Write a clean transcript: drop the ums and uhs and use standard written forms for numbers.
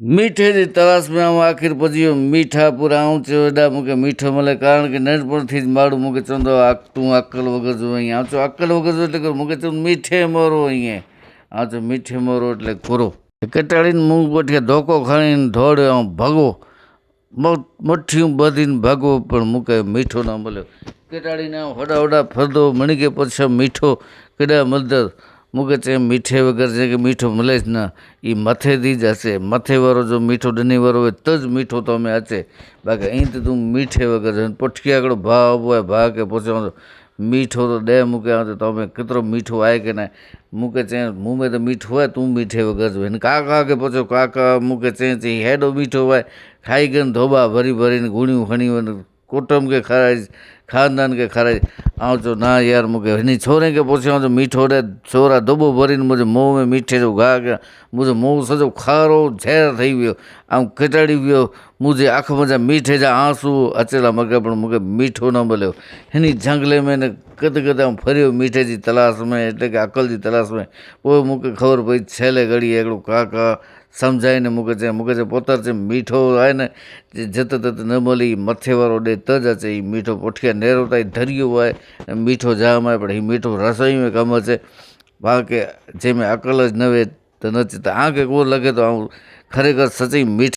मीठे जी तलाश में आऊं आखिर पहुंची वियो मीठापुर आऊं चयो हेॾा मूंखे मीठो मिले कारण के नंढपणथी ज माण्हू मूंखे चवंदो हुओ तूं अकल वग़ैरह जो आहीं आउं चयो अकल वग़ैरह जो એટલે मूंखे चवंदो मीठे मोरो ईअं आउं चयो मीठे मोरो એટલે कुरो केटाड़ीनि मूं वठी धोको खणीने दौड़ियो ऐं भॻो मुठियूं ॿधीने भॻो पर मूंखे मीठो न मिलियो केटाड़ीने होॾा होॾा फिरंदो मणिके पुछियो मीठो केॾांहुं मिलंदो मूंखे चई मीठे वग़ैरह जेके मीठो मिलेसि न ई मथे थी ज अचे मथे वारो जो मीठो ॾिनी वारो हुए त ज मीठो तो में अचे बाक़ी ईअं त तूं मीठे वग़ैरह पुठियां हिकिड़ो भाउ उहो आहे भाउ खे पुछियो मीठो त ॾे मूंखे त तो में केतिरो मीठो आहे की न मूंखे चई मूं में त मीठो आहे तूं मीठे वग़ैरह जो हिन काका खे पुछियो काका मूंखे चई हेॾो मीठो आहे खाई करे धोॿा भरी भरीने गुणियूं खणी वञ कुटुंब खे खाराए ख़ानदान खे खाराए आउं चयो न यार मूंखे हिन छोरे खे पुछियो त मीठो ॾे छोरा दुॿो भरीने मुंहिंजे मुंहं में मीठे जो गाह कया मुंहिंजो मुंहुं सॼो खारो ज़हर ठही वियो ऐं खिटाड़ी वियो मुंहिंजे अखि में मीठे जा आंसू अचण लॻा पर मूंखे मीठो न मिलियो हिन झंगले में न किथे किथे आउं फिरियो मीठे जी तलाश में એટલે કે अकल जी तलाश में पोइ मूंखे ख़बर पई छेले घड़ी हिकिड़ो काका सम्झाईने मूंखे चई पुत्र चई मीठो आहे न जित तित न मिली मथे वारो ॾे त ज अचे मीठो पुठियां नेरो ताईं धरियो आहे मीठो जाम आहे पर हीउ मीठो रसोई में कमु अचे बाक़ी जंहिंमें अकल ज न वे त न तव्हांखे कोन लॻे थो ऐं खरेखर सच्ची मीठ